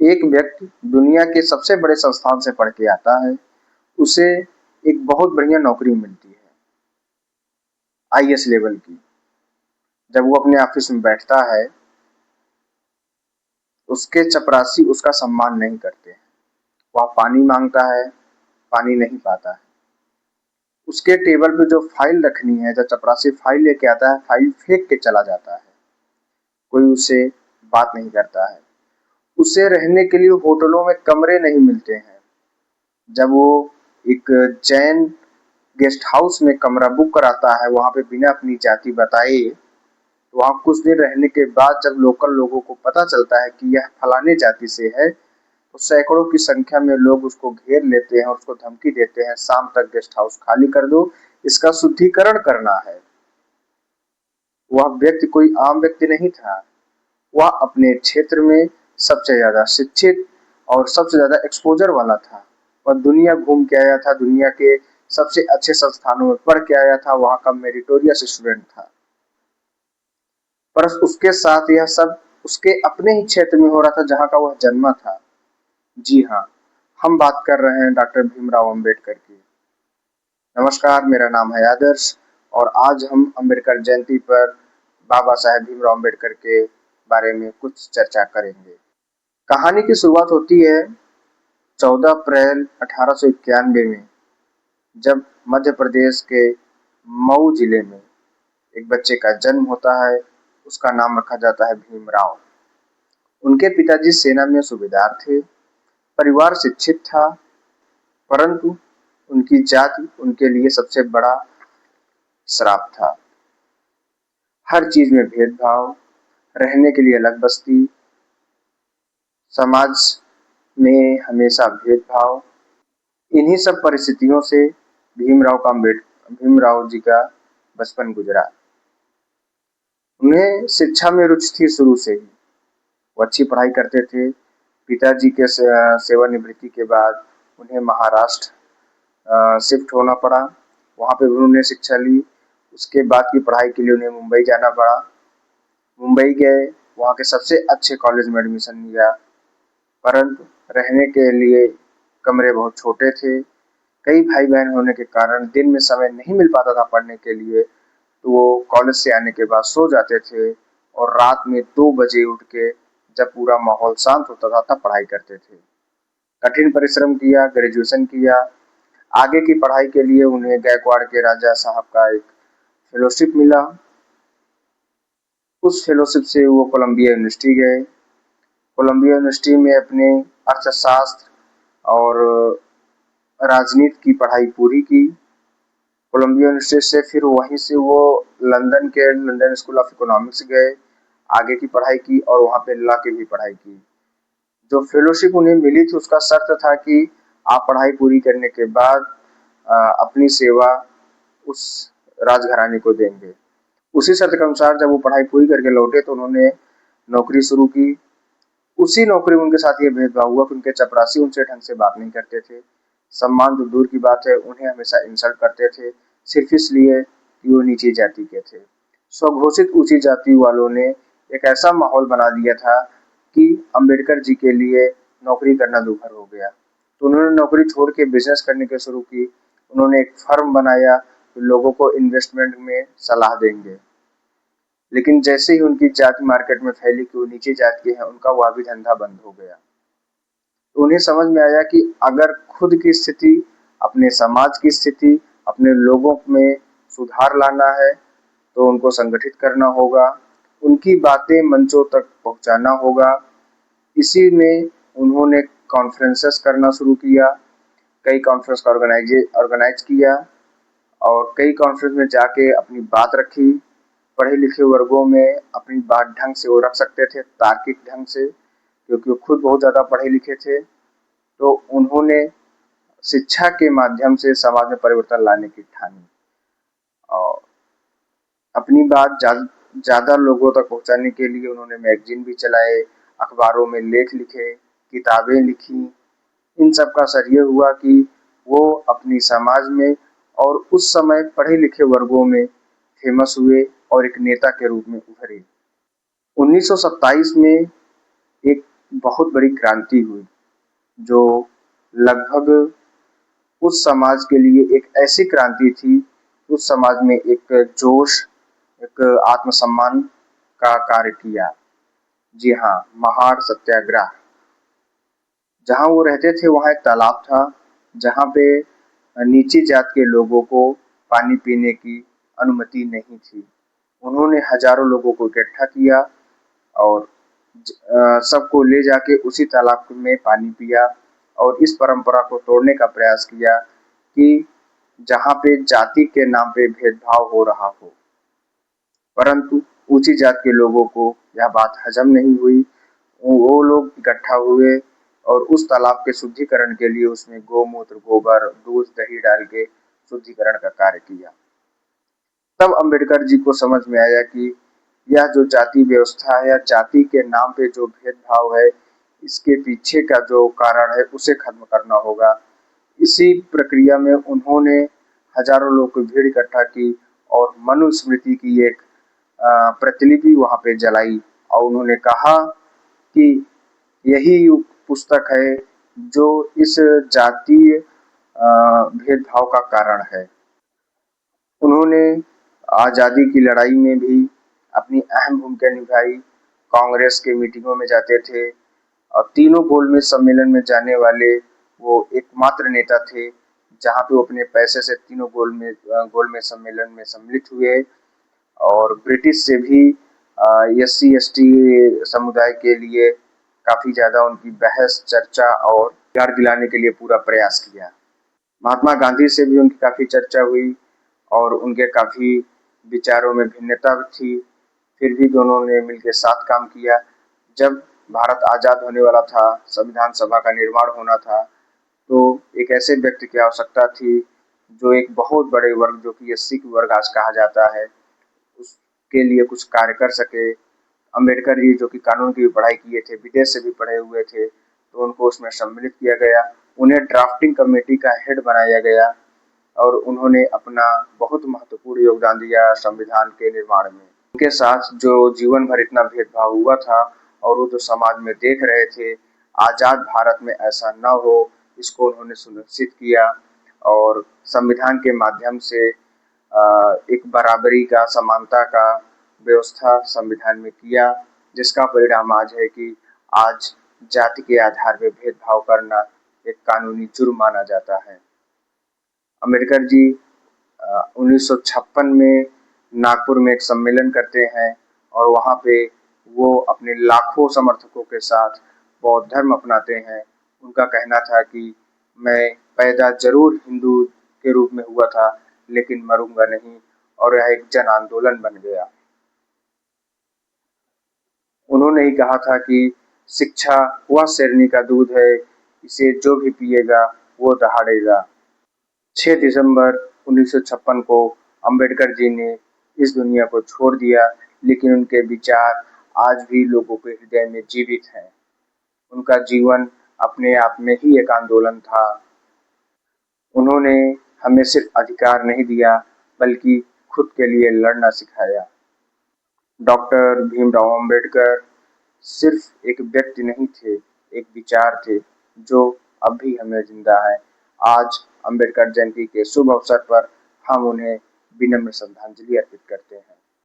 एक व्यक्ति दुनिया के सबसे बड़े संस्थान से पढ़ के आता है, उसे एक बहुत बढ़िया नौकरी मिलती है, आईएएस लेवल की। जब वो अपने ऑफिस में बैठता है, उसके चपरासी उसका सम्मान नहीं करते हैं। वह पानी मांगता है, पानी नहीं पाता है। उसके टेबल पे जो फाइल रखनी है, जब चपरासी फाइल लेके आता है, फाइल फेंक के चला जाता है। कोई उससे बात नहीं करता है। उसे रहने के लिए होटलों में कमरे नहीं मिलते हैं। जब वो एक जैन गेस्ट हाउस में कमरा बुक कराता है, वहां पे बिना अपनी जाति बताए, तो वहां कुछ दिन रहने के बाद जब लोकल लोगों को पता चलता है कि यह फलाने जाति से है, तो सैकड़ों की संख्या में लोग उसको घेर लेते हैं और उसको धमकी देते हैं, शाम तक गेस्ट हाउस खाली कर दो, इसका शुद्धिकरण करना है। वह व्यक्ति कोई आम व्यक्ति नहीं था। वह अपने क्षेत्र में सबसे ज्यादा शिक्षित और सबसे ज्यादा एक्सपोजर वाला था। वह दुनिया घूम के आया था, दुनिया के सबसे अच्छे संस्थानों में पढ़ के आया था, वहां का मेरिटोरियस स्टूडेंट था। पर उसके साथ यह सब उसके अपने ही क्षेत्र में हो रहा था, जहां का वह जन्मा था। जी हाँ, हम बात कर रहे हैं डॉक्टर भीमराव अंबेडकर की। नमस्कार, मेरा नाम है आदर्श और आज हम अंबेडकर जयंती पर बाबा साहेब भीमराव अंबेडकर के बारे में कुछ चर्चा करेंगे। कहानी की शुरुआत होती है 14 अप्रैल 1891 में, जब मध्य प्रदेश के मऊ जिले में एक बच्चे का जन्म होता है। उसका नाम रखा जाता है भीमराव। उनके पिताजी सेना में सूबेदार थे। परिवार शिक्षित था, परंतु उनकी जाति उनके लिए सबसे बड़ा श्राप था। हर चीज में भेदभाव, रहने के लिए अलग बस्ती, समाज में हमेशा भेदभाव। इन्हीं सब परिस्थितियों से भीमराव जी का बचपन गुजरा। उन्हें शिक्षा में रुचि थी शुरू से ही। वो अच्छी पढ़ाई करते थे। पिताजी के सेवानिवृत्ति के बाद उन्हें महाराष्ट्र शिफ्ट होना पड़ा। वहाँ पे उन्होंने शिक्षा ली। उसके बाद की पढ़ाई के लिए उन्हें मुंबई जाना पड़ा। मुंबई गए, वहाँ के सबसे अच्छे कॉलेज में एडमिशन लिया, परंतु रहने के लिए कमरे बहुत छोटे थे। कई भाई बहन होने के कारण दिन में समय नहीं मिल पाता था पढ़ने के लिए, तो वो कॉलेज से आने के बाद सो जाते थे और रात में 2 बजे उठ के, जब पूरा माहौल शांत होता था, तब पढ़ाई करते थे। कठिन परिश्रम किया, ग्रेजुएशन किया। आगे की पढ़ाई के लिए उन्हें गायकवाड़ के राजा साहब का एक फेलोशिप मिला। उस फेलोशिप से वो कोलंबिया यूनिवर्सिटी गए। कोलंबिया यूनिवर्सिटी में अपने अर्थशास्त्र और राजनीति की पढ़ाई पूरी की। कोलंबिया यूनिवर्सिटी से फिर वहीं से वो लंदन स्कूल ऑफ इकोनॉमिक्स गए, आगे की पढ़ाई की और वहाँ पे लॉ की भी पढ़ाई की। जो फेलोशिप उन्हें मिली थी, उसका शर्त था कि आप पढ़ाई पूरी करने के बाद अपनी सेवा उस राजघराने को देंगे। उसी शर्त के अनुसार जब वो पढ़ाई पूरी करके लौटे, तो उन्होंने नौकरी शुरू की। उसी नौकरी में उनके साथ ये भेदभाव हुआ कि उनके चपरासी उनसे ढंग से बात नहीं करते थे। सम्मान तो दूर की बात है, उन्हें हमेशा इंसल्ट करते थे, सिर्फ इसलिए कि वो नीची जाति के थे। स्वघोषित ऊंची जाति वालों ने एक ऐसा माहौल बना दिया था कि अंबेडकर जी के लिए नौकरी करना दूभर हो गया। तो उन्होंने नौकरी छोड़ के बिजनेस करने के शुरू की। उन्होंने एक फर्म बनाया, तो लोगों को इन्वेस्टमेंट में सलाह देंगे। लेकिन जैसे ही उनकी जाति मार्केट में फैली कि वो नीचे जात के हैं, उनका वह भी धंधा बंद हो गया। तो उन्हें समझ में आया कि अगर खुद की स्थिति, अपने समाज की स्थिति, अपने लोगों में सुधार लाना है, तो उनको संगठित करना होगा, उनकी बातें मंचों तक पहुंचाना होगा। इसी में उन्होंने कॉन्फ्रेंसेस करना शुरू किया। कई कॉन्फ्रेंस का ऑर्गेनाइज किया और कई कॉन्फ्रेंस में जाके अपनी बात रखी। पढ़े लिखे वर्गों में अपनी बात ढंग से वो रख सकते थे, तार्किक ढंग से, क्योंकि वो खुद बहुत ज़्यादा पढ़े लिखे थे। तो उन्होंने शिक्षा के माध्यम से समाज में परिवर्तन लाने की ठानी और अपनी बात ज़्यादा लोगों तक पहुंचाने के लिए उन्होंने मैगजीन भी चलाए, अखबारों में लेख लिखे, किताबें लिखी। इन सब का असर ये हुआ कि वो अपनी समाज में और उस समय पढ़े लिखे वर्गों में फेमस हुए और एक नेता के रूप में उभरे। 1927 में एक बहुत बड़ी क्रांति हुई, जो लगभग उस समाज के लिए एक ऐसी क्रांति थी, उस समाज में एक जोश, एक आत्मसम्मान का कार्य किया। जी हाँ, महार सत्याग्रह। जहाँ वो रहते थे वहाँ एक तालाब था, जहाँ पे नीची जात के लोगों को पानी पीने की अनुमति नहीं थी। उन्होंने हजारों लोगों को इकट्ठा किया और सबको ले जाके उसी तालाब में पानी पिया और इस परंपरा को तोड़ने का प्रयास किया कि जहाँ पे जाति के नाम पे भेदभाव हो रहा हो। परंतु ऊंची जात के लोगों को यह बात हजम नहीं हुई। वो लोग इकट्ठा हुए और उस तालाब के शुद्धिकरण के लिए उसमें गोमूत्र, गोबर, दूध, दही डाल के शुद्धिकरण का कार्य किया। तब अंबेडकर जी को समझ में आया कि यह जो जाति व्यवस्था है या जाति के नाम पे जो भेदभाव है, इसके पीछे का जो कारण है उसे खत्म करना होगा। इसी प्रक्रिया में उन्होंने हजारों लोग की भीड़ इकट्ठा की और मनुस्मृति की एक प्रतिलिपि वहां पे जलाई और उन्होंने कहा कि यही पुस्तक है जो इस जातीय भेदभाव का कारण है। उन्होंने आजादी की लड़ाई में भी अपनी अहम भूमिका निभाई। कांग्रेस के मीटिंगों में जाते थे और तीनों गोलमेज सम्मेलन में जाने वाले वो एकमात्र नेता थे, जहां पे वो अपने पैसे से तीनों गोलमेज सम्मेलन में सम्मिलित हुए और ब्रिटिश से भी एससी एसटी समुदाय के लिए काफी ज्यादा उनकी बहस, चर्चा और रोजगार दिलाने के लिए पूरा प्रयास किया। महात्मा गांधी से भी उनकी काफी चर्चा हुई और उनके काफी विचारों में भिन्नता थी, फिर भी दोनों ने मिलकर साथ काम किया। जब भारत आजाद होने वाला था, संविधान सभा का निर्माण होना था, तो एक ऐसे व्यक्ति की आवश्यकता थी जो एक बहुत बड़े वर्ग, जो कि एससी वर्ग आज कहा जाता है, उसके लिए कुछ कार्य कर सके। अंबेडकर जी जो कि कानून की भी पढ़ाई किए थे, विदेश से भी पढ़े हुए थे, तो उनको उसमें सम्मिलित किया गया। उन्हें ड्राफ्टिंग कमेटी का हेड बनाया गया और उन्होंने अपना बहुत महत्वपूर्ण योगदान दिया संविधान के निर्माण में। उनके साथ जो जीवन भर इतना भेदभाव हुआ था और वो जो समाज में देख रहे थे, आजाद भारत में ऐसा न हो, इसको उन्होंने सुनिश्चित किया और संविधान के माध्यम से एक बराबरी का, समानता का व्यवस्था संविधान में किया, जिसका परिणाम आज है कि आज जाति के आधार पर भेदभाव करना एक कानूनी जुर्म माना जाता है। अंबेडकर जी 1956 में नागपुर में एक सम्मेलन करते हैं और वहाँ पे वो अपने लाखों समर्थकों के साथ बौद्ध धर्म अपनाते हैं। उनका कहना था कि मैं पैदा जरूर हिंदू के रूप में हुआ था, लेकिन मरूंगा नहीं, और यह एक जन आंदोलन बन गया। उन्होंने ही कहा था कि शिक्षा वह शेरनी का दूध है, इसे जो भी पिएगा वो दहाड़ेगा। 6 दिसंबर 1956 को अंबेडकर जी ने इस दुनिया को छोड़ दिया, लेकिन उनके विचार आज भी लोगों के हृदय में जीवित हैं। उनका जीवन अपने आप में ही एक आंदोलन था। उन्होंने हमें सिर्फ अधिकार नहीं दिया, बल्कि खुद के लिए लड़ना सिखाया। डॉक्टर भीमराव अंबेडकर सिर्फ एक व्यक्ति नहीं थे, एक विचार थे जो अब भी हमें जिंदा है। आज अंबेडकर जयंती के शुभ अवसर पर हम उन्हें विनम्र श्रद्धांजलि अर्पित करते हैं।